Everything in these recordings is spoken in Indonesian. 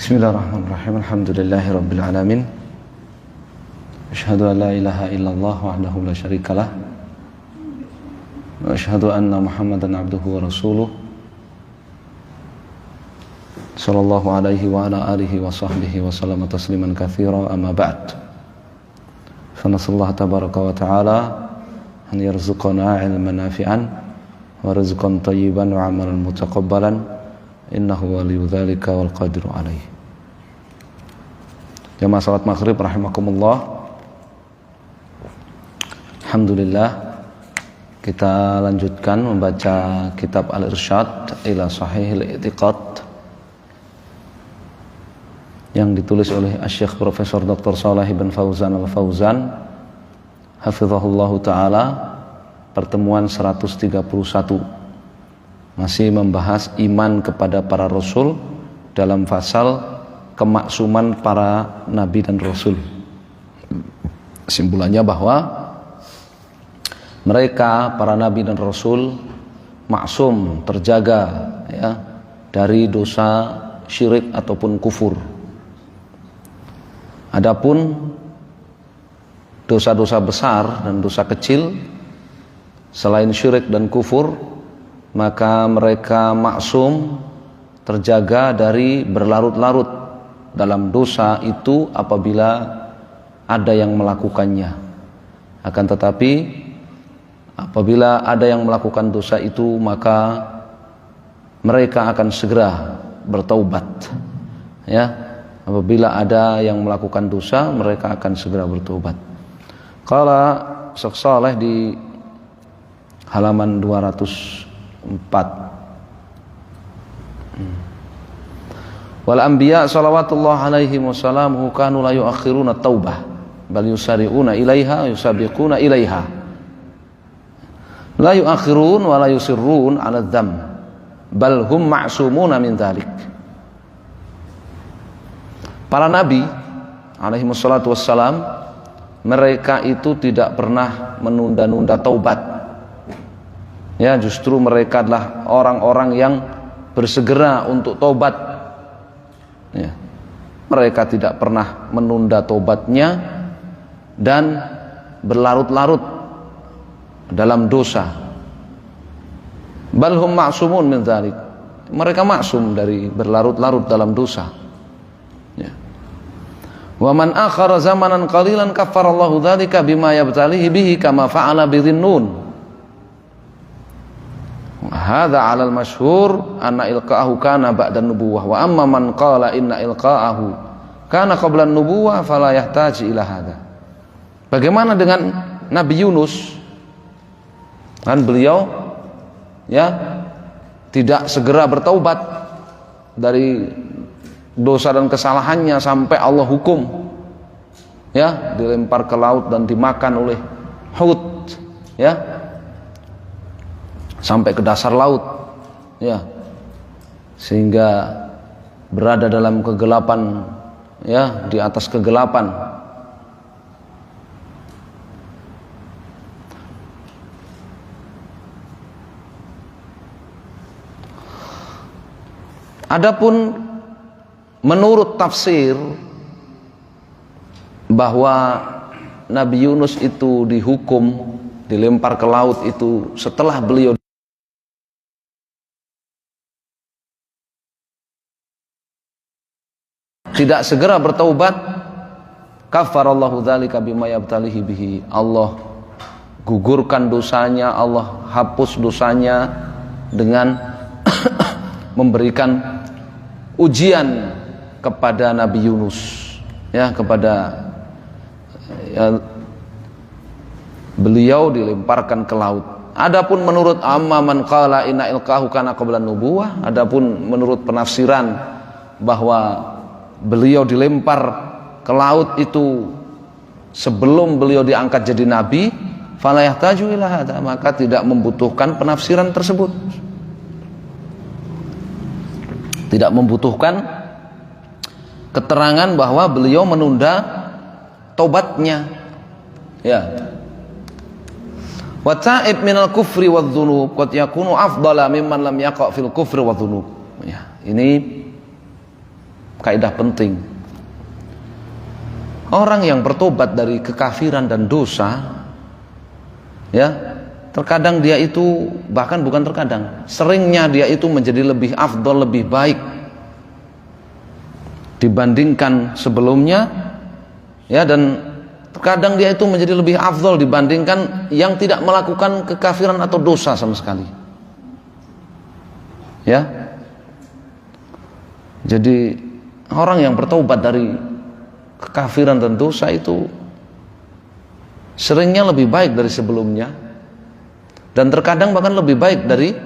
Bismillahirrahmanirrahim. Alhamdulillahirabbil alamin. Asyhadu an la ilaha illallah wahdahu la syarikalah. Wa asyhadu anna Muhammadan abduhu wa rasuluh. Sallallahu alaihi wa ala alihi wa sahbihi wa sallama tasliman katsira, amma ba'd. Fa nasallahu tabaraka wa ta'ala an yarzuqana ilman nafi'an wa rizqan thayyiban wa amalan mutaqabbalan. Innahu waliyyu dzalika wal qadiru alaihi. Jamaah salat maghrib rahimakumullah. Alhamdulillah, kita lanjutkan membaca kitab Al-Irsyad ila Shahihil I'tiqad yang ditulis oleh Asy-Syaikh Profesor Dr. Shalih bin Fauzan Al-Fauzan hafizahullahu taala, pertemuan 131, masih membahas iman kepada para rasul dalam fasal kemaksuman para nabi dan rasul. Kesimpulannya bahwa mereka, para nabi dan rasul, maksum, terjaga ya, dari dosa syirik ataupun kufur. Adapun dosa-dosa besar dan dosa kecil selain syirik dan kufur, maka mereka maksum, terjaga dari berlarut-larut dalam dosa itu apabila ada yang melakukannya. Akan tetapi apabila ada yang melakukan dosa itu, maka mereka akan segera bertaubat. Ya, apabila ada yang melakukan dosa, mereka akan segera bertaubat. Qala Syekh Shalih di halaman 204. Wal anbiya salawatullah alaihim wassalamu kanu la yuakhiruna taubah bal yusari'una ilaiha yusabiquna ilaiha. La yuakhirun wa la yusirrun 'ala dzam bal hum ma'sumuna min dzalik. Para nabi alaihi wassalatu wassalam, mereka itu tidak pernah menunda-nunda taubat. Ya, justru mereka adalah orang-orang yang bersegera untuk taubat. Ya, mereka tidak pernah menunda tobatnya dan berlarut-larut dalam dosa. Bal hum ma'sumun min dzalik. Mereka maksum dari berlarut-larut dalam dosa. Ya. Wa man akhara zamanan qalilan kaffarallahu dzalika bima yabtalihi bihi kama fa'ala bidhinnun. Hadza 'alal masyhur anna ilqa'ahu kana ba'da nubuwah wa amma man qala inna ilqa'ahu kana qabla nubuwah fala yahtaj ila hadza. Bagaimana dengan Nabi Yunus? Kan beliau ya tidak segera bertaubat dari dosa dan kesalahannya sampai Allah hukum, ya, dilempar ke laut dan dimakan oleh hut, ya, sampai ke dasar laut, ya, sehingga berada dalam kegelapan, ya, di atas kegelapan. Adapun menurut tafsir bahwa Nabi Yunus itu dihukum, dilempar ke laut itu setelah beliau tidak segera bertaubat, kafarallahu dzalika bima yabtalihi bihi. Allah gugurkan dosanya, Allah hapus dosanya dengan memberikan ujian kepada Nabi Yunus, ya, kepada ya, beliau dilemparkan ke laut. Adapun menurut amma man qala inna ilqahu kana qabla nubuwah, adapun menurut penafsiran bahwa beliau dilempar ke laut itu sebelum beliau diangkat jadi nabi, fala yahtaju ila hadza, maka tidak membutuhkan penafsiran tersebut. Tidak membutuhkan keterangan bahwa beliau menunda taubatnya. Ya. Wa ta'ib minal kufri wadh-dhunub qad yakunu afdala mimman lam yaqa' fil kufri wadh-dhunub. Ya, ini kaidah penting. Orang yang bertobat dari kekafiran dan dosa, ya, terkadang dia itu, bahkan bukan terkadang, seringnya dia itu menjadi lebih afdol, lebih baik dibandingkan sebelumnya, ya, dan terkadang dia itu menjadi lebih afdol dibandingkan yang tidak melakukan kekafiran atau dosa sama sekali. Ya. Jadi orang yang bertobat dari kekafiran dan dosa itu seringnya lebih baik dari sebelumnya, dan terkadang bahkan lebih baik dari,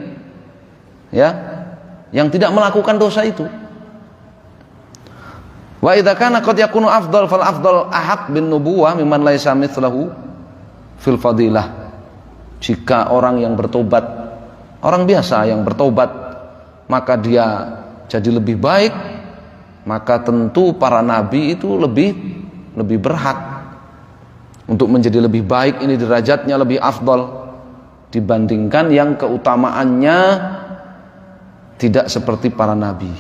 ya, yang tidak melakukan dosa itu. Wa idza kana qad yakunu afdal fal afdal ahaq bin nubuwah mimman laisa mithlahu fil fadilah. Jika orang yang bertobat, orang biasa yang bertobat, maka dia jadi lebih baik, maka tentu para nabi itu lebih berhak untuk menjadi lebih baik, ini derajatnya lebih afdal dibandingkan yang keutamaannya tidak seperti para nabi.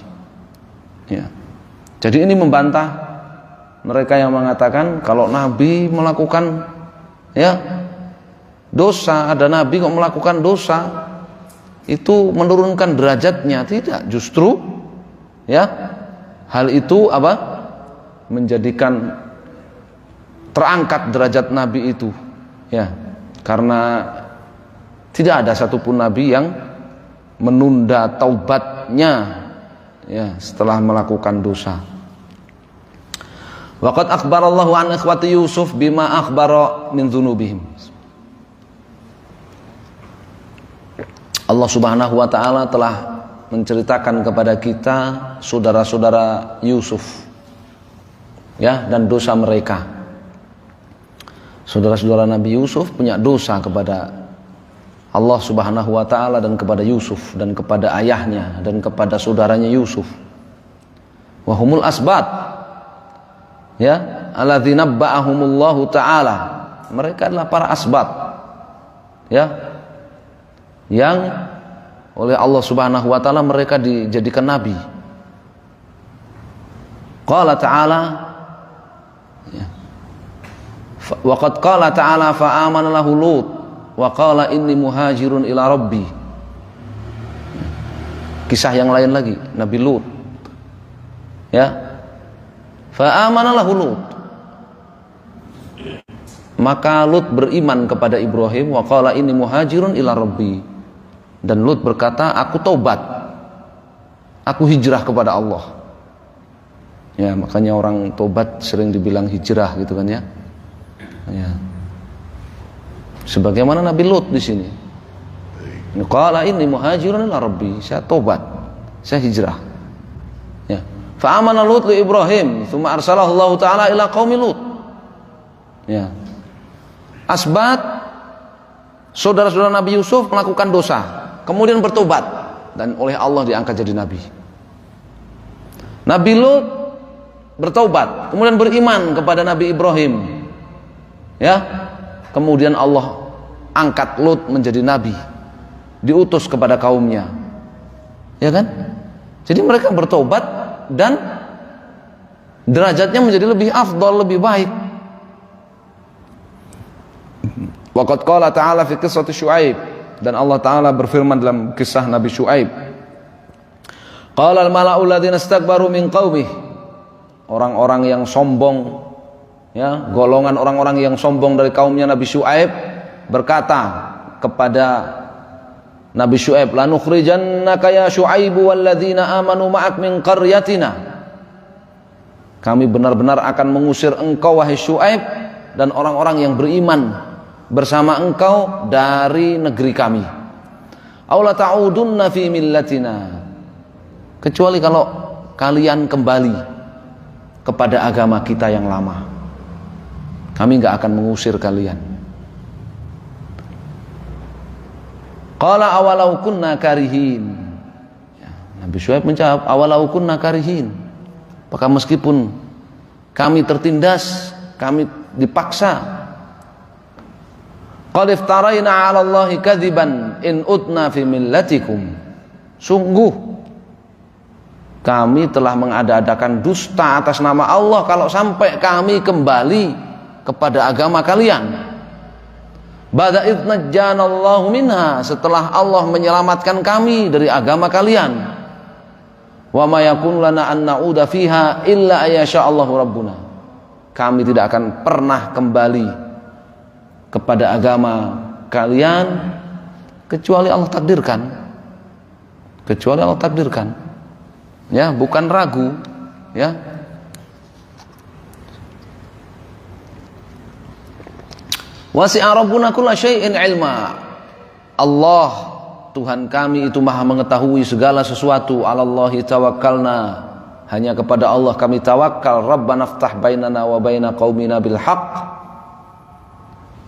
Ya. Jadi ini membantah mereka yang mengatakan kalau nabi melakukan, ya, dosa, ada nabi kok melakukan dosa, itu menurunkan derajatnya. Tidak, justru, ya, hal itu apa? Menjadikan terangkat derajat nabi itu, ya, karena tidak ada satupun nabi yang menunda taubatnya, ya, setelah melakukan dosa. Waqad akhbarallahu an ikhwati Yusuf bima akhbara min dzunubihim. Allah Subhanahu wa taala telah menceritakan kepada kita saudara-saudara Yusuf, ya, dan dosa mereka. Saudara-saudara Nabi Yusuf punya dosa kepada Allah Subhanahu wa taala dan kepada Yusuf dan kepada ayahnya dan kepada saudaranya Yusuf. Wa humul asbat, ya, alladzina ba'ahumullahu taala. Mereka adalah para asbat, ya, yang oleh Allah Subhanahu wa taala mereka dijadikan nabi. Qala ta'ala, ya, wa qad qala ta'ala fa amana lahu Lut wa qala inni muhajirun ila rabbi. Kisah yang lain lagi, Nabi Lut, ya, fa amana lahu Lut, maka Lut beriman kepada Ibrahim, wa qala inni muhajirun ila rabbi, dan Lut berkata, aku taubat, aku hijrah kepada Allah. Ya, makanya orang taubat sering dibilang hijrah gitu kan, ya. Ya. Sebagaimana Nabi Lut di sini. Qala inni muhajirun ila rabbi, saya taubat, saya hijrah. Ya. Fa amana Lut li Ibrahim, tsumma arsalahu Allah taala ila qaumi Lut. Ya. Asbat, saudara-saudara Nabi Yusuf melakukan dosa, kemudian bertobat dan oleh Allah diangkat jadi nabi. Nabi Lut bertobat, kemudian beriman kepada Nabi Ibrahim. Ya. Kemudian Allah angkat Lut menjadi nabi, diutus kepada kaumnya. Ya kan? Jadi mereka bertobat dan derajatnya menjadi lebih afdal, lebih baik. Waqad qala ta'ala fi qissati Syuaib, dan Allah Ta'ala berfirman dalam kisah Nabi Syuaib. Qala al-mala'u alladziina istakbaru min qaumih, orang-orang yang sombong, ya, golongan orang-orang yang sombong dari kaumnya Nabi Syuaib berkata kepada Nabi Syuaib, la nukhrijannaka ya Syuaibu walladzina amanu ma'ak min qaryatina. Kami benar-benar akan mengusir engkau wahai Syuaib dan orang-orang yang beriman bersama engkau dari negeri kami. Aw la ta'udunna fi millatina, kecuali kalau kalian kembali kepada agama kita yang lama, kami enggak akan mengusir kalian. Qala awalau kunna karihin, ya, Nabi Syuaib menjawab, awalau kunna karihin, apakah meskipun kami tertindas, kami dipaksa. Qad iftaraina 'ala Allahi kadziban in utna fi millatikum, sungguh kami telah mengada-adakan dusta atas nama Allah kalau sampai kami kembali kepada agama kalian. Ba'da idz najjanallahu minha, setelah Allah menyelamatkan kami dari agama kalian. Wa ma yakun lana an na'uda fiha illa ayyasha Allahu rabbuna. Kami tidak akan pernah kembali kepada agama kalian kecuali Allah takdirkan. Kecuali Allah takdirkan. Ya, bukan ragu, ya. Wasi'a rabbuna kulla syai'in ilma. Allah, Tuhan kami itu Maha mengetahui segala sesuatu. 'Alallahi tawakkalna. Hanya kepada Allah kami tawakal. Rabbana iftah bainana wa baina qaumina bil haqq.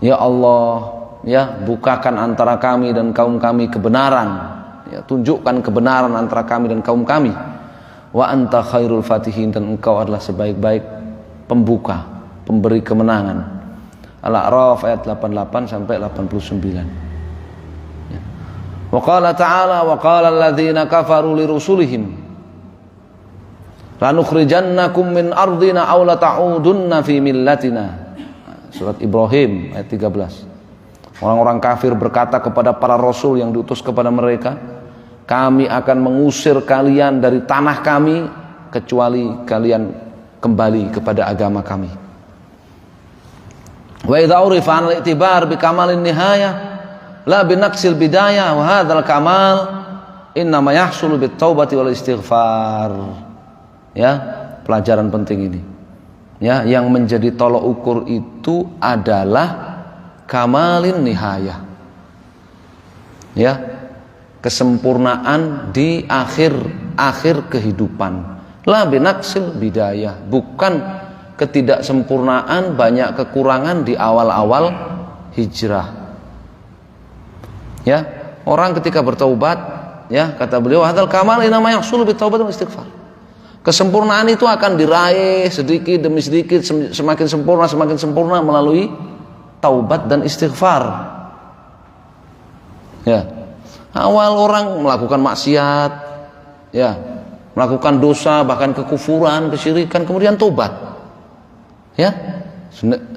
Ya Allah, ya, bukakan antara kami dan kaum kami kebenaran. Ya, tunjukkan kebenaran antara kami dan kaum kami. Wa anta khairul fatihin, dan engkau adalah sebaik-baik pembuka, pemberi kemenangan. Al-A'raf ayat 88 sampai 89. Ya. Wa qala ta'ala wa qala alladziina kafaru li rusulihim lanukhrijannakum min ardina aw la ta'udunna fi millatina. Surat Ibrahim ayat 13. Orang-orang kafir berkata kepada para rasul yang diutus kepada mereka, kami akan mengusir kalian dari tanah kami kecuali kalian kembali kepada agama kami. Wa idza urifa an al-i'tibar bi kamalin nihayah la bi naqsil bidayah wa hadzal kamal inna ma yahsulu bit taubati wal istighfar. Ya, pelajaran penting ini. Ya, yang menjadi tolok ukur itu adalah kamalin nihayah. Ya, kesempurnaan di akhir kehidupan. La binaksil bidayah, bukan ketidaksempurnaan, banyak kekurangan di awal-awal hijrah. Ya, orang ketika bertaubat, ya, kata beliau, hadzal kamal inama yahsulu bitaubat wal istighfar. Kesempurnaan itu akan diraih sedikit demi sedikit, semakin sempurna melalui taubat dan istighfar. Ya. Awal orang melakukan maksiat, ya, melakukan dosa, bahkan kekufuran, kesyirikan, kemudian tobat. Ya,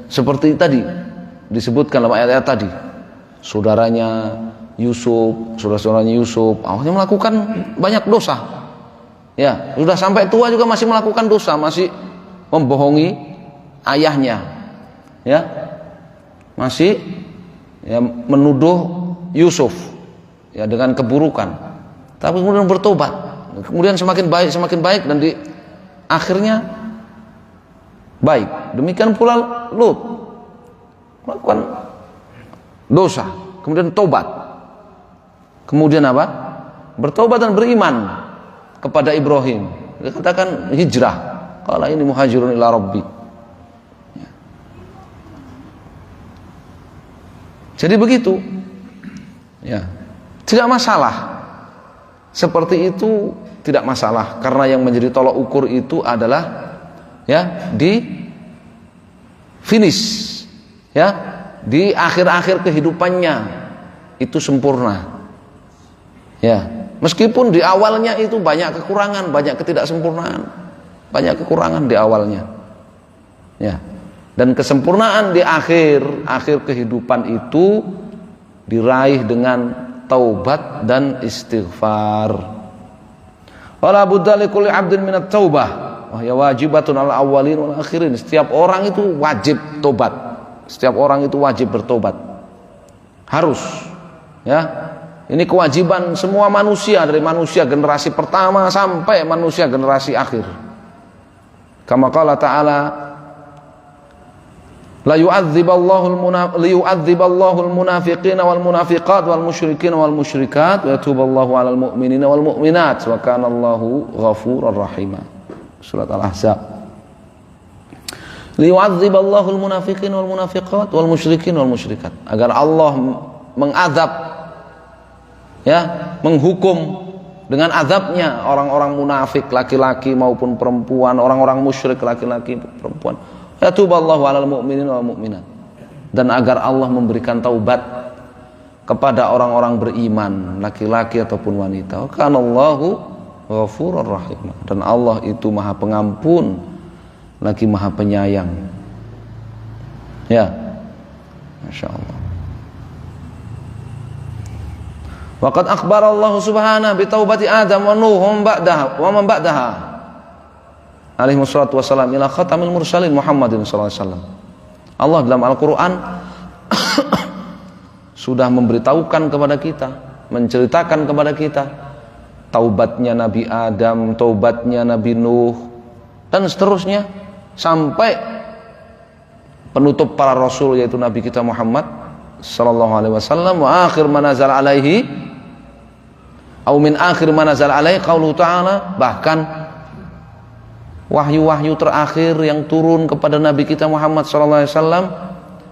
seperti tadi disebutkan dalam ayat-ayat tadi. Saudaranya Yusuf awalnya melakukan banyak dosa. Ya, sudah sampai tua juga masih melakukan dosa, masih membohongi ayahnya. Ya. Masih, ya, menuduh Yusuf, ya, dengan keburukan, tapi kemudian bertobat, kemudian semakin baik dan di akhirnya baik. Demikian pula Lut, melakukan dosa, kemudian tobat, kemudian apa? Bertobat dan beriman kepada Ibrahim. Dikatakan hijrah, qala ini muhajirun ila rabbi. Jadi begitu, ya, tidak masalah. Seperti itu tidak masalah, karena yang menjadi tolok ukur itu adalah, ya, di finish, ya, di akhir-akhir kehidupannya itu sempurna. Ya, meskipun di awalnya itu banyak kekurangan, banyak ketidaksempurnaan, banyak kekurangan di awalnya. Ya. Dan kesempurnaan di akhir kehidupan itu diraih dengan taubat dan istighfar. Wala budda likulli 'abdin minat taubah wa hiya wajibatun 'alal awwalin wal akhirin. Setiap orang itu wajib tobat. Setiap orang itu wajib bertobat. Harus. Ya. Ini kewajiban semua manusia, dari manusia generasi pertama sampai manusia generasi akhir. Kama qala ta'ala, la yu'adziballahu al-munafiqina wal munafiqat wal musyrikina wal musyrikat wa yatuballahu 'alal mu'minina wal mu'minat wa kana Allahu ghafurur rahima. Surat Al-Ahzab. Li yu'adziballahu al-munafiqina wal munafiqat wal musyrikina wal musyrikat, agar Allah mengadab, ya, menghukum dengan azabnya orang-orang munafik laki-laki maupun perempuan, orang-orang musyrik laki-laki perempuan. Yatuballahu 'alal mu'minin wal mu'minat, dan agar Allah memberikan taubat kepada orang-orang beriman laki-laki ataupun wanita. Kanallahu Ghafurur Rahim. Dan Allah itu Maha Pengampun lagi Maha Penyayang. Ya. Masya Allah. Waqad akhbar Allah subhanahu bi taubati Adam wa Nuh wa man ba'daha alaihi wassalatu wassalam ila khatamil mursalin Muhammadin sallallahu alaihi wasallam. Allah dalam Al-Qur'an sudah memberitahukan kepada kita, menceritakan kepada kita taubatnya Nabi Adam, taubatnya Nabi Nuh, dan seterusnya sampai penutup para rasul yaitu Nabi kita Muhammad sallallahu alaihi wasallam. Wa akhir manazal alaihi au min akhir manazal alaihi qauluhu ta'ala, bahkan wahyu-wahyu terakhir yang turun kepada Nabi kita Muhammad sallallahu alaihi wasallam,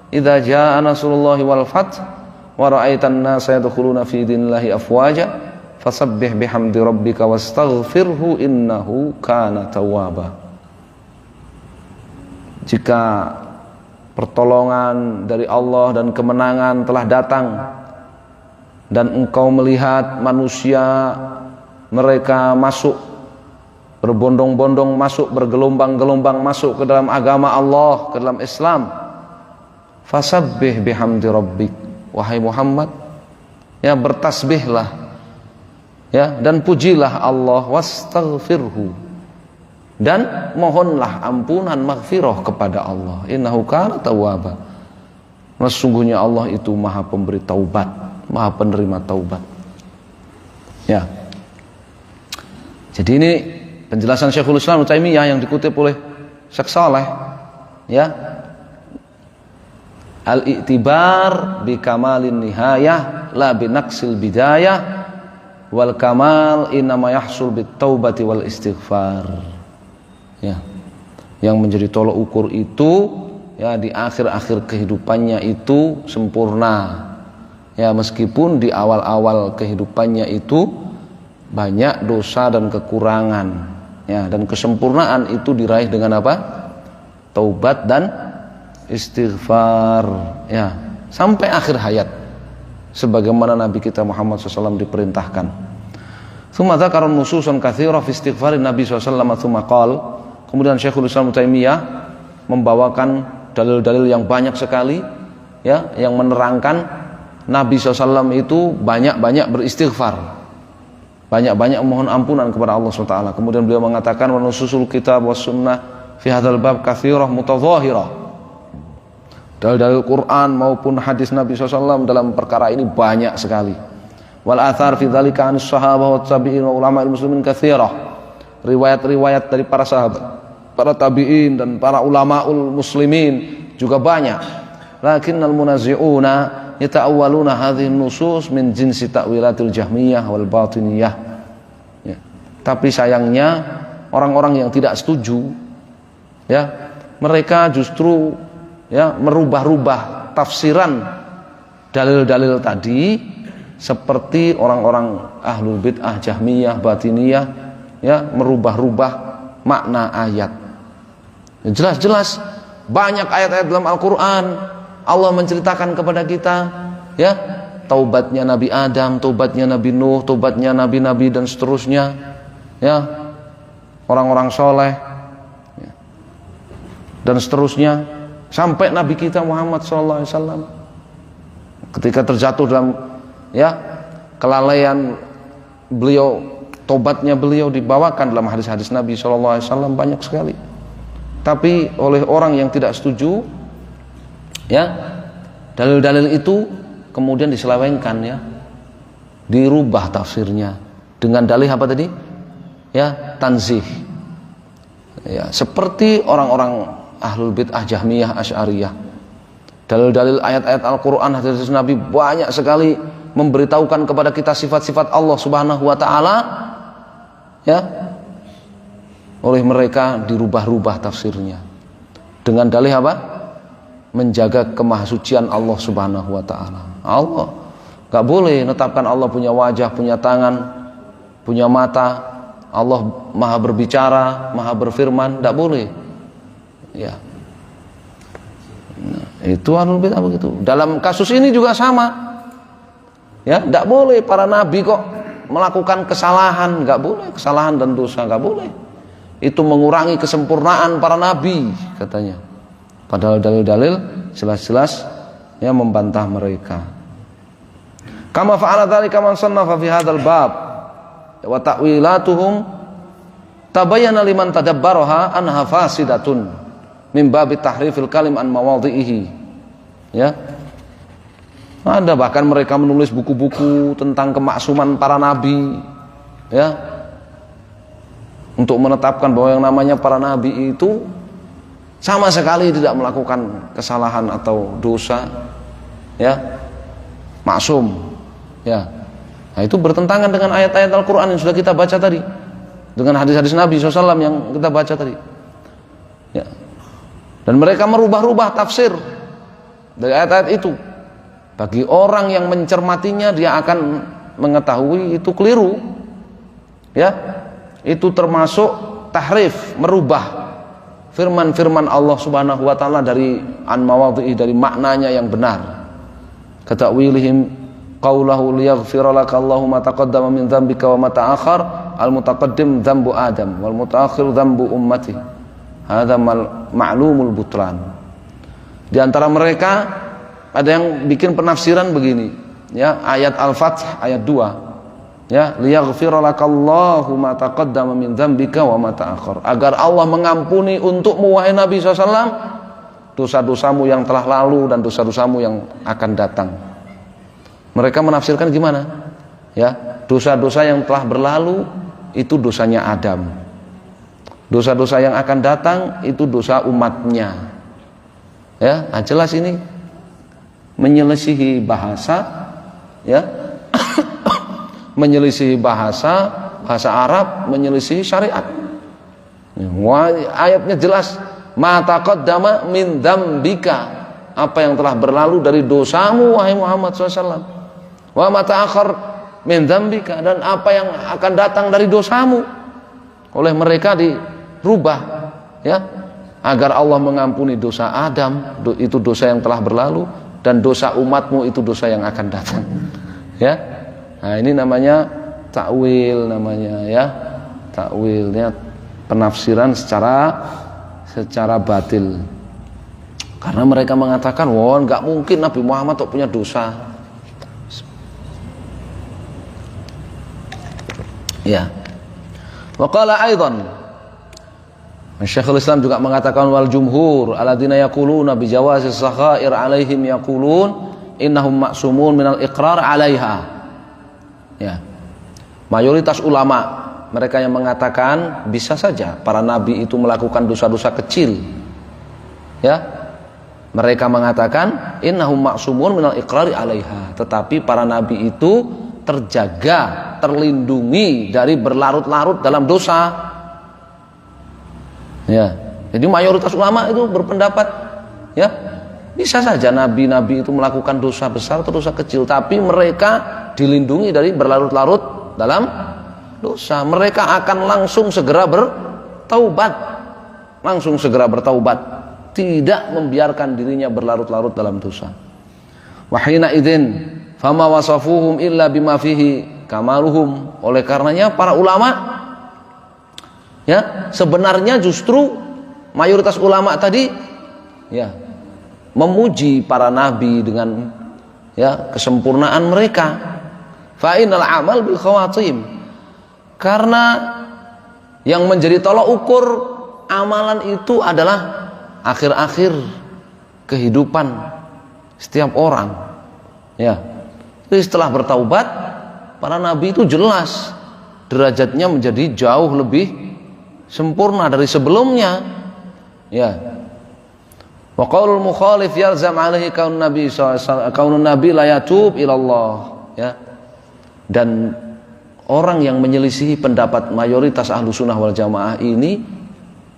idza jaa nasrullahi wal fath wa ra'aitan nasa yadkhuluna fi dinillahi afwaja fasabbih bihamdi rabbika wastaghfirhu innahu kana tawwaba. Jika pertolongan dari Allah dan kemenangan telah datang dan engkau melihat manusia mereka masuk berbondong-bondong masuk, bergelombang-gelombang masuk ke dalam agama Allah, ke dalam Islam, fasabbih bihamdi rabbik, wahai Muhammad, ya bertasbihlah, ya, dan pujilah Allah, wastaghfirhu, dan mohonlah ampunan maghfirah kepada Allah, innahu kana tawwaba, sesungguhnya Allah itu Maha pemberi taubat, Maha penerima taubat. Ya. Jadi ini penjelasan Syekhul Islam Ibnu Taimiyah yang dikutip oleh Syekh Saleh, ya. Al-i'tibar bi kamalin nihayah la bi naqsil bidayah wal kamal innama yahsul bit taubati wal istighfar. Ya. Yang menjadi tolok ukur itu, ya, di akhir-akhir kehidupannya itu sempurna. Ya, meskipun di awal-awal kehidupannya itu banyak dosa dan kekurangan, ya, dan kesempurnaan itu diraih dengan apa? Taubat dan istighfar, ya, sampai akhir hayat sebagaimana Nabi kita Muhammad SAW diperintahkan. Tsumma dzakara nususan katsira fi istighfarin Nabi SAW tsumma qala, kemudian Syekhul Islam Taimiyah membawakan dalil-dalil yang banyak sekali, ya, yang menerangkan Nabi SAW itu banyak-banyak beristighfar, banyak-banyak mohon ampunan kepada Allah SWT. Kemudian beliau mengatakan wa nususul kitab was sunnah fi hadzal bab katsirah mutadhahirah. Dalil-dalil Quran maupun hadis Nabi SAW dalam perkara ini banyak sekali. Wal athar fi dzalika anis sahabah wa tabi'in wa ulama'il muslimin katsirah. Riwayat-riwayat dari para sahabat, para tabi'in dan para ulamaul muslimin juga banyak. Lakinnal munazi'una yata'awwaluna hadhihi nusus min jinsi ta'wilatil jahmiyah wal batiniyah. Ya. Tapi sayangnya orang-orang yang tidak setuju, ya, mereka justru, ya, merubah-rubah tafsiran dalil-dalil tadi seperti orang-orang ahlul bid'ah jahmiyah batiniyah, ya, merubah-rubah makna ayat. Ya, jelas-jelas banyak ayat-ayat dalam Al-Quran Allah menceritakan kepada kita, ya, taubatnya Nabi Adam, taubatnya Nabi Nuh, taubatnya nabi-nabi dan seterusnya, ya, orang-orang soleh, ya, dan seterusnya sampai Nabi kita Muhammad SAW ketika terjatuh dalam, ya, kelalaian beliau, taubatnya beliau dibawakan dalam hadis-hadis Nabi SAW banyak sekali. Tapi oleh orang yang tidak setuju, ya, dalil-dalil itu kemudian diselewengkan, ya, dirubah tafsirnya dengan dalil apa tadi? Ya, tanzih. Ya, seperti orang-orang ahlul bid'ah jahmiyah asy'ariyah. Dalil-dalil ayat-ayat Al-Qur'an, hadis Nabi banyak sekali memberitahukan kepada kita sifat-sifat Allah Subhanahu wa taala, ya. Oleh mereka dirubah-rubah tafsirnya dengan dalih apa? Menjaga kemahasucian Allah Subhanahu wa taala. Allah enggak boleh menetapkan Allah punya wajah, punya tangan, punya mata. Allah Maha berbicara, Maha berfirman, enggak boleh. Ya. Nah, itu ahlul bid'ah begitu. Dalam kasus ini juga sama. Ya, enggak boleh para nabi kok melakukan kesalahan, nggak boleh, kesalahan dan dosa nggak boleh. Itu mengurangi kesempurnaan para nabi katanya. Padahal dalil-dalil jelas-jelas yang membantah mereka. Kama fa'ala dzalika man sannafa fi hadzal bab wa ta'wilatuhum tabayyana liman tadabbaraha anha fasidatun min babi tahrifil kalim an mawadhihi. Ya. Ada bahkan mereka menulis buku-buku tentang kemaksuman para nabi, ya, untuk menetapkan bahwa yang namanya para nabi itu sama sekali tidak melakukan kesalahan atau dosa, ya, maksum, ya. Nah, itu bertentangan dengan ayat-ayat Al-Quran yang sudah kita baca tadi, dengan hadis-hadis Nabi SAW yang kita baca tadi, ya. Dan mereka merubah-rubah tafsir dari ayat-ayat itu. Bagi orang yang mencermatinya, dia akan mengetahui itu keliru, ya. Itu termasuk tahrif, merubah firman-firman Allah Subhanahu wa taala dari an mawadhi'i, dari maknanya yang benar. Kata wilihim qaulahu liyaghfira laka Allahu ma taqaddama min dzambika wa ma ta'akhkhar, al mutaqaddim dzambu Adam wal mutaakhir dzambu ummati. Hadza ma'lumul butlan. Di antara mereka ada yang bikin penafsiran begini, ya, ayat Al-Fath ayat 2, ya, liyaghfira lakallahu ma taqaddama min dzambika wa ma ta'akhkhar, agar Allah mengampuni untukmu wahai Nabi SAW dosa-dosamu yang telah lalu dan dosa-dosamu yang akan datang. Mereka menafsirkan gimana? Ya, dosa-dosa yang telah berlalu itu dosanya Adam. Dosa-dosa yang akan datang itu dosa umatnya. Ya, nah jelas ini menyelisihi bahasa, ya, menyelisihi bahasa Arab, menyelisihi syariat. Wah, ayatnya jelas, ma taqaddama min dzambika, apa yang telah berlalu dari dosamu wahai Muhammad SAW, wa ma ta'akhkhar min dzambika, dan apa yang akan datang dari dosamu. Oleh mereka dirubah, ya, agar Allah mengampuni dosa Adam, itu dosa yang telah berlalu, dan dosa umatmu itu dosa yang akan datang, ya. Nah, ini namanya takwil, namanya, ya, takwilnya penafsiran secara batil. Karena mereka mengatakan, wah, nggak mungkin Nabi Muhammad tuh punya dosa, ya. Wa qala aidan, Syekhul Islam juga mengatakan, wal jumhur alladzina yaquluna bi jawazi sakhair alaihim yaqulun innahum ma'sumun minal iqrar 'alaiha. Ya. Mayoritas ulama mereka yang mengatakan bisa saja para nabi itu melakukan dosa-dosa kecil. Ya. Mereka mengatakan innahum ma'sumun minal iqrar 'alaiha, tetapi para nabi itu terjaga, terlindungi dari berlarut-larut dalam dosa. Ya, jadi mayoritas ulama itu berpendapat, ya, bisa saja nabi-nabi itu melakukan dosa besar atau dosa kecil, tapi mereka dilindungi dari berlarut-larut dalam dosa. Mereka akan langsung segera bertaubat, tidak membiarkan dirinya berlarut-larut dalam dosa. Wahina idzin fama wasafuhum illa bima fihi kamaluhum. Oleh karenanya para ulama, ya, sebenarnya justru mayoritas ulama tadi, ya, memuji para nabi dengan, ya, kesempurnaan mereka. Fa innal amal bil khawatim, karena yang menjadi tolak ukur amalan itu adalah akhir-akhir kehidupan setiap orang, ya. Jadi setelah bertaubat, para nabi itu jelas derajatnya menjadi jauh lebih sempurna dari sebelumnya, ya. Wa qaulul mukhalif yalzam alaihi kaunun nabi la yatub ilallah, ya. Dan orang yang menyelisihi pendapat mayoritas ahlu sunnah wal jamaah ini,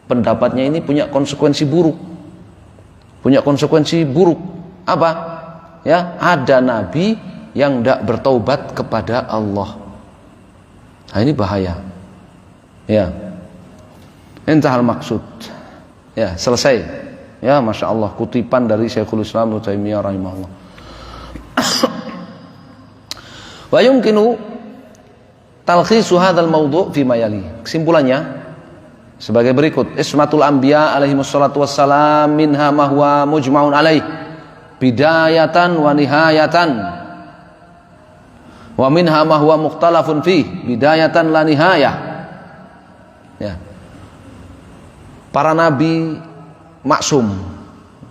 pendapatnya ini punya konsekuensi buruk. Apa? Ya, ada nabi yang tidak bertaubat kepada Allah. Nah, ini bahaya, ya. Intahal maksud, ya, selesai, ya, masya Allah, kutipan dari Syekhul Islam Ibnu Taimiyah rahimahullah. Wa yumkinu talkhisu hadzal mawdu' fi ma yali. Kesimpulannya sebagai berikut: ismatul anbiya alaihi wassalatu wassalam minha ma huwa mujma'un alaih bidayatan wa nihayatan wa minha ma huwa mukhtalafun fih bidayatan la nihayah. Ya. Para nabi maksum.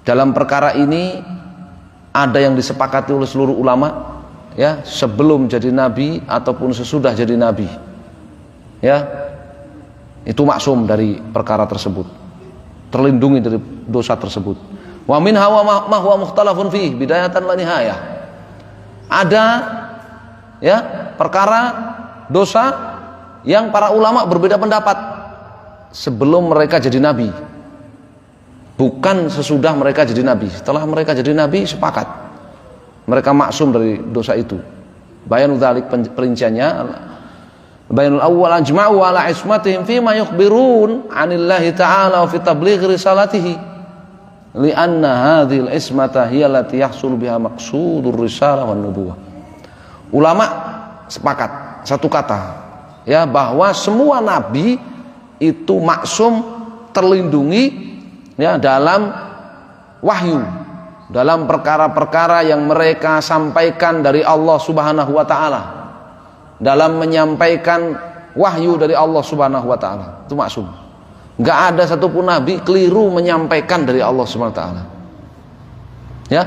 Dalam perkara ini ada yang disepakati oleh seluruh ulama, ya, sebelum jadi nabi ataupun sesudah jadi nabi. Ya. Itu maksum dari perkara tersebut. Terlindungi dari dosa tersebut. Wa minha ma huwa mukhtalafun fih bidayatan la nihayah. Ada, ya, perkara dosa yang para ulama berbeda pendapat sebelum mereka jadi nabi, bukan sesudah mereka jadi nabi. Setelah mereka jadi nabi sepakat mereka maksum dari dosa itu. Bayanu dzalik, perinciannya, bayanul awwal ajma'u ala ismatihim fi ma yukhbirun 'anillahi ta'ala wa fi tabligh risalatihi li'anna hadhil ismata hiya allati yahsul biha maqsudur risalah wan nubuwah. Ulama sepakat satu kata, ya, bahwa semua nabi itu maksum, terlindungi, ya, dalam wahyu, dalam perkara-perkara yang mereka sampaikan dari Allah Subhanahu wa taala, dalam menyampaikan wahyu dari Allah Subhanahu wa taala. Itu maksum. Enggak ada satupun nabi keliru menyampaikan dari Allah Subhanahu wa taala. Ya.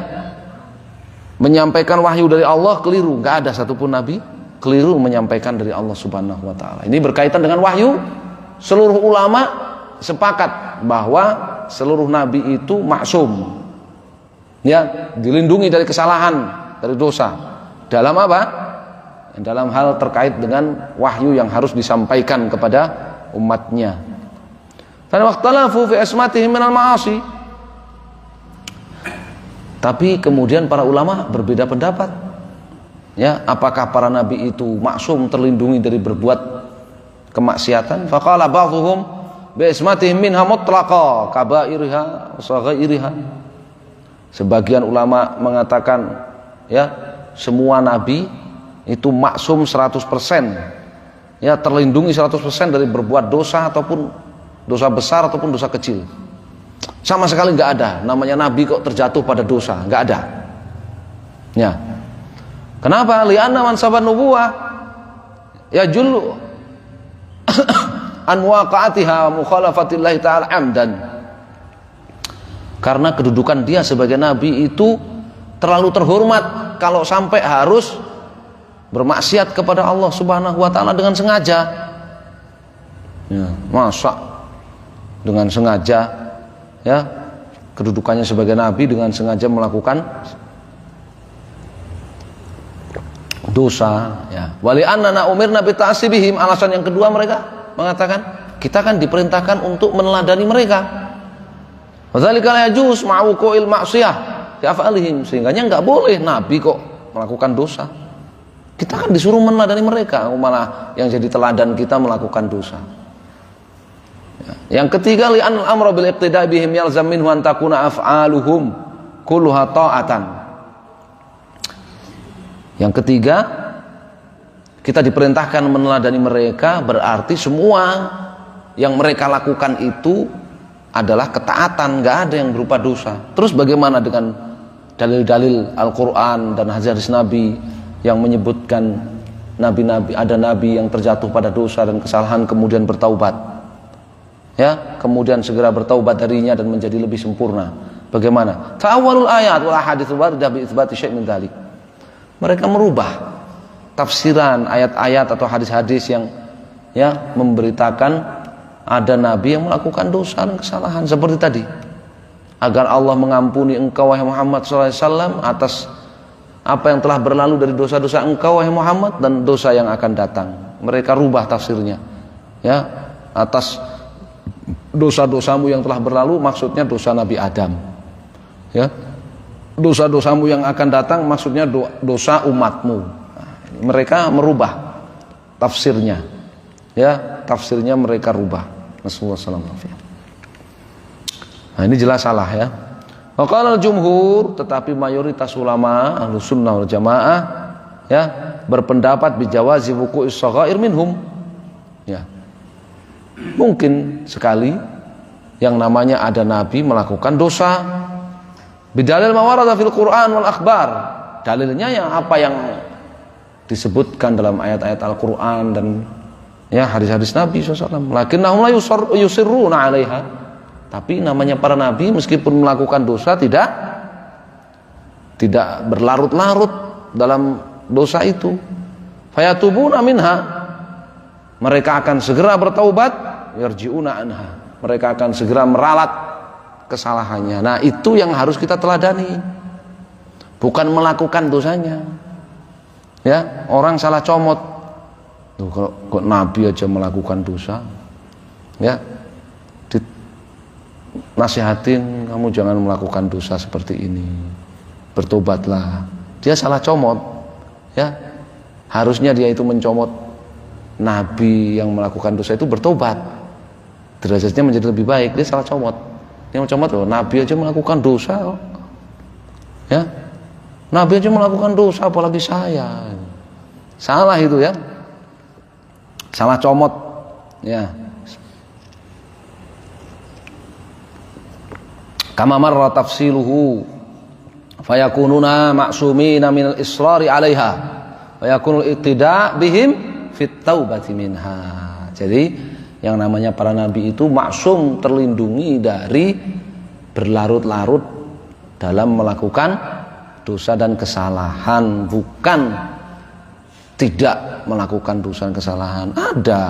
Menyampaikan wahyu dari Allah keliru, enggak ada satupun nabi keliru menyampaikan dari Allah Subhanahu wa taala. Ini berkaitan dengan wahyu. Seluruh ulama sepakat bahwa seluruh nabi itu maksum, ya, dilindungi dari kesalahan, dari dosa. Dalam apa? Dalam hal terkait dengan wahyu yang harus disampaikan kepada umatnya. Dan waqtalafu fi ismatihim minal ma'asi. Tapi kemudian para ulama berbeda pendapat. Ya, apakah para nabi itu maksum, terlindungi dari berbuat kemaksiatan? Faqala ba'dhum bi ismatihim minha mutlaqa kaba'iriha wa saghairiha. Sebagian ulama mengatakan, ya, semua nabi itu maksum 100%, ya, terlindungi 100% dari berbuat dosa ataupun dosa besar ataupun dosa kecil. Sama sekali nggak ada namanya nabi kok terjatuh pada dosa, nggak ada. Ya. Kenapa? Li'anna man saban nubuwah ya julu an waqa'atiha mukhalafatillahi ta'ala amdan. Karena kedudukan dia sebagai nabi itu terlalu terhormat kalau sampai harus bermaksiat kepada Allah Subhanahu wa taala dengan sengaja. Ya, masa dengan sengaja, ya, kedudukannya sebagai nabi dengan sengaja melakukan dosa, ya. Wali annana umirna bi ta'sibihim. Alasan yang kedua mereka mengatakan kita kan diperintahkan untuk meneladani mereka. Wadzalika la yajuz ma'uqil ma'siyah fi af'alihim. Sehingga enggak boleh nabi kok melakukan dosa. Kita kan disuruh meneladani mereka, malah yang jadi teladan kita melakukan dosa. Ya. Yang ketiga, li'anal amra bil iqtida' bihim yalzam minhu an takuna af'aluhum kulluha ta'atan. Yang ketiga, kita diperintahkan meneladani mereka, berarti semua yang mereka lakukan itu adalah ketaatan, nggak ada yang berupa dosa. Terus bagaimana dengan dalil-dalil Al-Quran dan hadis Nabi yang menyebutkan nabi-nabi, ada nabi yang terjatuh pada dosa dan kesalahan kemudian bertaubat, ya, kemudian segera bertaubat darinya dan menjadi lebih sempurna. Bagaimana? Ta'awwalul ayat wal ahadits waridah bi itsbati syai' min dzalik. Mereka merubah tafsiran ayat-ayat atau hadis-hadis yang, ya, memberitakan ada nabi yang melakukan dosa dan kesalahan seperti tadi, agar Allah mengampuni engkau wahai Muhammad SAW atas apa yang telah berlalu dari dosa-dosa engkau wahai Muhammad dan dosa yang akan datang. Mereka rubah tafsirnya, ya, atas dosa-dosamu yang telah berlalu maksudnya dosa Nabi Adam, ya, dosa-dosamu yang akan datang maksudnya dosa umatmu. Nah, mereka merubah tafsirnya, ya, tafsirnya mereka rubah. Nasallallahu. Nah, ini jelas salah, ya. Waqala al-jumhur, tetapi mayoritas ulama Ahlus Sunnah wal Jamaah, ya, berpendapat bijawazi wuqu'is shaghair minhum. Ya. Mungkin sekali yang namanya ada nabi melakukan dosa. Bidalil ma warada fil Qur'an wal akhbar. Dalilnya yang apa yang disebutkan dalam ayat-ayat Al-Qur'an dan ya hadis-hadis Nabi SAW. Lakinnahum la yusirruna 'alaiha. Tapi namanya para nabi meskipun melakukan dosa tidak berlarut-larut dalam dosa itu. Fayatubuna minha. Mereka akan segera bertaubat, yarji'una anha. Mereka akan segera meralat kesalahannya. Nah, itu yang harus kita teladani. Bukan melakukan dosanya. Ya, orang salah comot. Tuh, kalau kok nabi aja melakukan dosa. Ya. Nasihatin, kamu jangan melakukan dosa seperti ini. Bertobatlah. Dia salah comot. Ya. Harusnya dia itu mencomot nabi yang melakukan dosa itu bertobat. Derajatnya menjadi lebih baik. Dia salah comot. Dia mencomot loh, nabi aja melakukan dosa. Ya. Nabi aja melakukan dosa apalagi saya. Salah itu ya. Salah comot. Ya. Kama marra tafsiluhu fayakununa ma'sumina minal israri 'alaiha wa yakunul iqtida' bihim fit taubati minha. Jadi yang namanya para nabi itu maksum, terlindungi dari berlarut-larut dalam melakukan dosa dan kesalahan, bukan tidak melakukan dosa dan kesalahan. Ada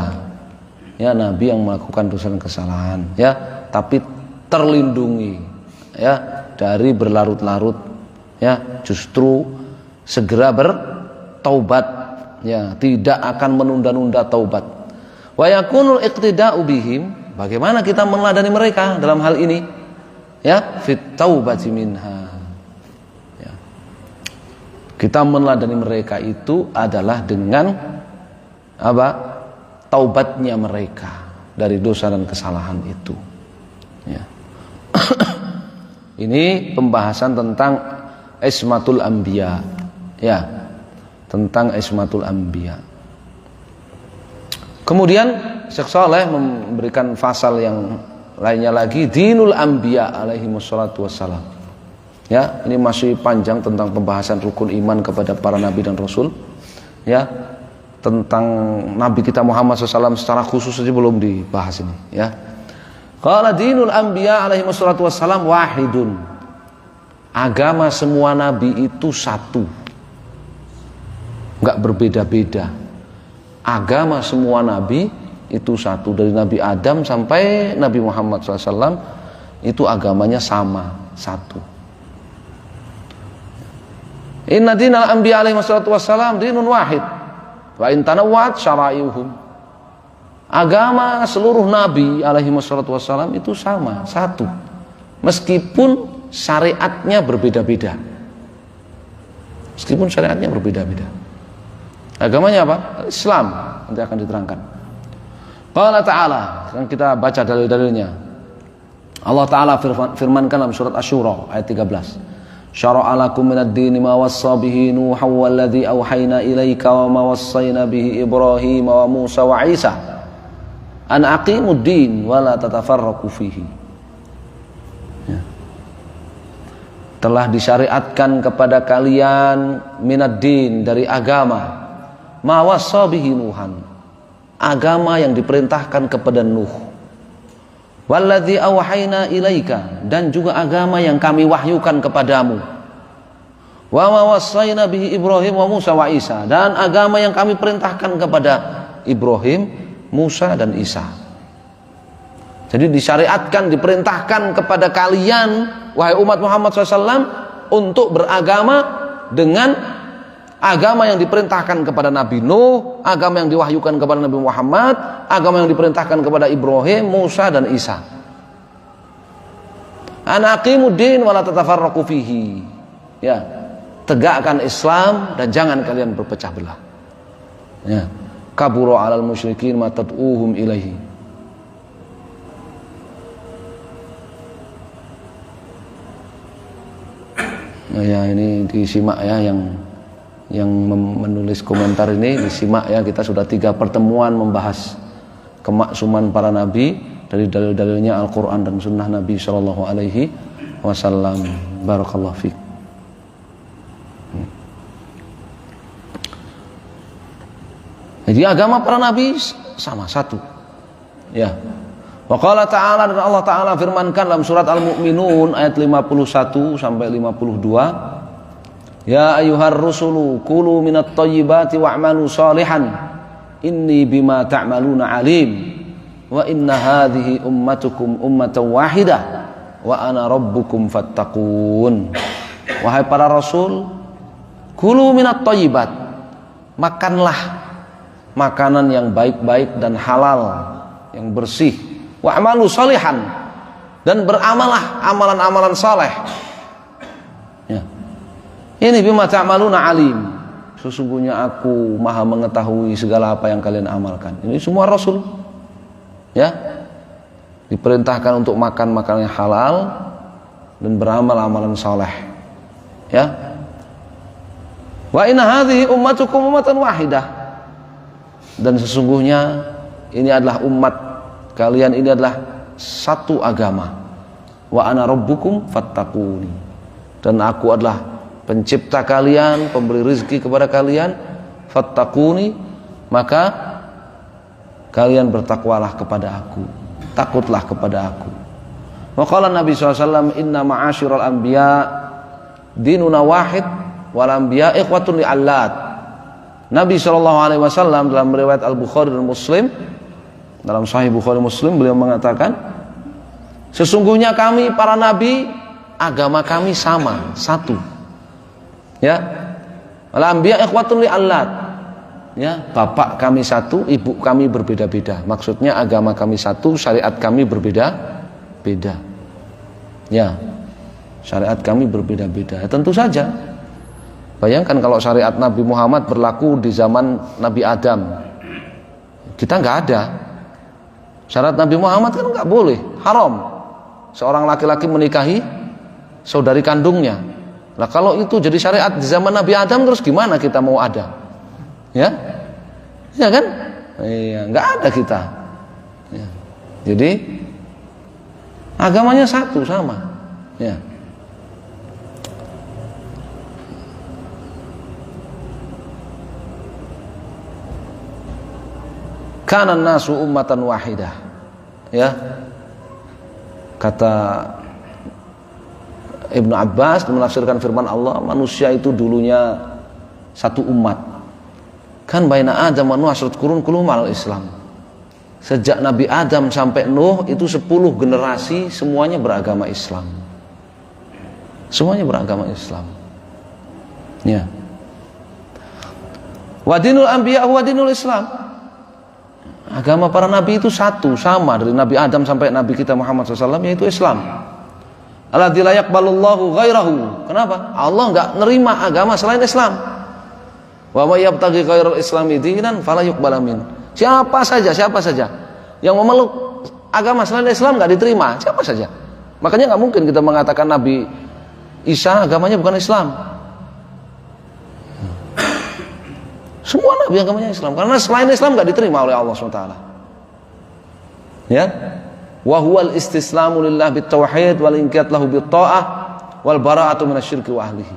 ya nabi yang melakukan dosa dan kesalahan ya, tapi terlindungi ya dari berlarut-larut ya, justru segera bertaubat ya, tidak akan menunda-nunda taubat. Wa yakunul iqtida'u bihim, bagaimana kita meneladani mereka dalam hal ini ya, fit taubati minha ya. Kita meneladani mereka itu adalah dengan apa? Taubatnya mereka dari dosa dan kesalahan itu ya. Ini pembahasan tentang ismatul anbiya ya, tentang ismatul anbiya. Kemudian Syekh Saleh memberikan fasal yang lainnya lagi, dinul anbiya alaihi wassalatu wassalam. Ya, ini masih panjang tentang pembahasan rukun iman kepada para nabi dan rasul. Ya, tentang nabi kita Muhammad SAW secara khusus saja belum dibahas ini ya. Qala dinul anbiya alaihi wassalatu wassalam wahidun. Agama semua nabi itu satu. Enggak berbeda-beda. Agama semua nabi itu satu, dari Nabi Adam sampai Nabi Muhammad SAW itu agamanya sama, satu. Inna dinal anbiya alaihi wassalatu wassalam dinun wahid wa in tanawwa'at syara'i'uhum. Agama seluruh nabi alaihi wassalatu wassalam itu sama, satu, meskipun syariatnya berbeda-beda. Meskipun syariatnya berbeda-beda. Agamanya apa? Islam. Nanti akan diterangkan. Qala ta'ala, sekarang kita baca dalil-dalilnya. Allah Ta'ala firmankan dalam surat Asy-Syura ayat 13. Syara'a lakum minad dini ma wassa bihi Nuhan walladzi auhayna ilaika wa ma wassayna bihi Ibrahim wa Musa wa Isa an aqimud din wa la tatafarraqu fihi. Ya. Telah disyariatkan kepada kalian minad din, dari agama, ma wassa bihi Nuhan, agama yang diperintahkan kepada Nuh, walladzi auhayna ilaika, dan juga agama yang kami wahyukan kepadamu, wa ma wassayna bihi Ibrahim wa Musa wa Isa, dan agama yang kami perintahkan kepada Ibrahim, Musa dan Isa. Jadi disyariatkan, diperintahkan kepada kalian wahai umat Muhammad SAW untuk beragama dengan agama yang diperintahkan kepada Nabi Nuh, agama yang diwahyukan kepada Nabi Muhammad, agama yang diperintahkan kepada Ibrahim, Musa dan Isa. An aqimuddin wa la tatafarraqu fihi. Ya, tegakkan Islam dan jangan kalian berpecah belah. Ya. Kabura 'alal musyrikin ma tad'uhum ilaihi. Nah, ya ini disimak ya yang yang menulis komentar ini disimak ya, kita sudah 3 pertemuan membahas kemaksuman para nabi dari dalil-dalilnya Al-Quran dan Sunnah Nabi Shallallahu Alaihi Wasallam. Barakallahu fiik. Jadi agama para nabi sama satu. Ya. Wa qala ta'ala, dan Allah Ta'ala firmankan dalam surat Al-Mu'minun ayat 51 sampai 52. Ya ayyuhar rusulu kulu minat thayyibati wa'malu salihan inni bima ta'maluna alim wa inna hadhihi ummatukum ummatan wahidah wa ana rabbukum fattaqun. Wahai para rasul, kulu minat thayyibat, makanlah makanan yang baik-baik dan halal, yang bersih, wa'malu salihan, dan beramalah amalan-amalan saleh. Ya. Ini bima ta'maluna alim, sesungguhnya aku maha mengetahui segala apa yang kalian amalkan. Ini semua rasul ya diperintahkan untuk makan makanan yang halal dan beramal amalan saleh. Ya. Wa inna hadhihi ummatukum ummatan wahidah, dan sesungguhnya ini adalah umat kalian, ini adalah satu agama. Wa ana rabbukum fattaquni, dan aku adalah pencipta kalian, pemberi rezeki kepada kalian. Fattaquni, maka kalian bertakwalah kepada aku, takutlah kepada aku. Wa qala Nabi SAW, inna ma'asyiral anbiya dinuna wahid wal anbiya ikhwatun li'allat. Nabi SAW dalam riwayat Al-Bukhari dan Muslim, dalam Sahih Bukhari Muslim, beliau mengatakan, sesungguhnya kami para nabi, agama kami sama, satu. Ya, al-anbiya ikhwatun li'allat. Ya, bapak kami satu, ibu kami berbeda-beda. Maksudnya agama kami satu, syariat kami berbeda-beda. Ya, syariat kami berbeda-beda. Tentu saja. Bayangkan kalau syariat Nabi Muhammad berlaku di zaman Nabi Adam, kita nggak ada. Syariat Nabi Muhammad kan nggak boleh, haram seorang laki-laki menikahi saudari kandungnya. Nah kalau itu jadi syariat di zaman Nabi Adam, terus gimana kita mau ada? Ya, ya kan? Iya, nggak ada kita. Ya. Jadi agamanya satu, sama. Ya. Kana nasu ummatan wahidah. Ya. Kata Ibnu Abbas menafsirkan firman Allah, manusia itu dulunya satu umat. Kan baina Adam wa Nuh asrat qurun kulluhum al Islam. Sejak Nabi Adam sampai Nuh itu 10 generasi semuanya beragama Islam. Semuanya beragama Islam. Ya. Wa dinul anbiya wa dinul Islam. Agama para nabi itu satu, sama dari Nabi Adam sampai Nabi kita Muhammad SAW, yaitu Islam. Alladzi la yaqbalullahu ghairahu. Kenapa? Allah enggak nerima agama selain Islam. Wa may yabtaghi ghairal islami dinan fala yuqbal min. Siapa saja yang memeluk agama selain Islam enggak diterima, siapa saja. Makanya enggak mungkin kita mengatakan Nabi Isa agamanya bukan Islam. Semua nabi agamanya Islam, karena selain Islam enggak diterima oleh Allah SWT. Ya. Wa huwal istislamu lillah bitauhid wal inqiyad lahu bitta'ah wal bara'atu minasyirki wa ahlihi.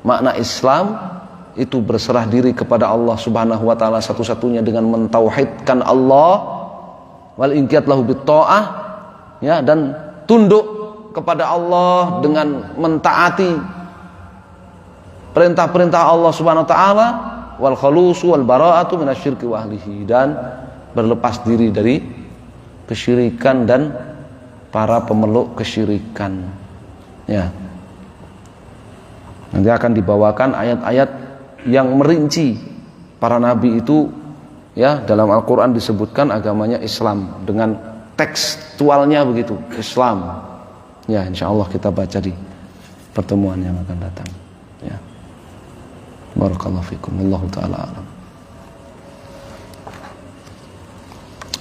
Makna Islam itu berserah diri kepada Allah Subhanahu wa taala satu-satunya dengan mentauhidkan Allah, wal inqiyad lahu bitta'ah, ya, dan tunduk kepada Allah dengan mentaati perintah-perintah Allah Subhanahu wa taala, wal khalusu wal bara'atu minasyirki wa ahlihi, dan berlepas diri dari kesyirikan dan para pemeluk kesyirikan. Ya. Nanti akan dibawakan ayat-ayat yang merinci para nabi itu, ya, dalam Al-Qur'an disebutkan agamanya Islam dengan tekstualnya begitu, Islam. Ya, insyaallah kita baca di pertemuan yang akan datang. Ya. Barakallahu fikum. Wallahu taala alam.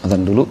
Azan dulu.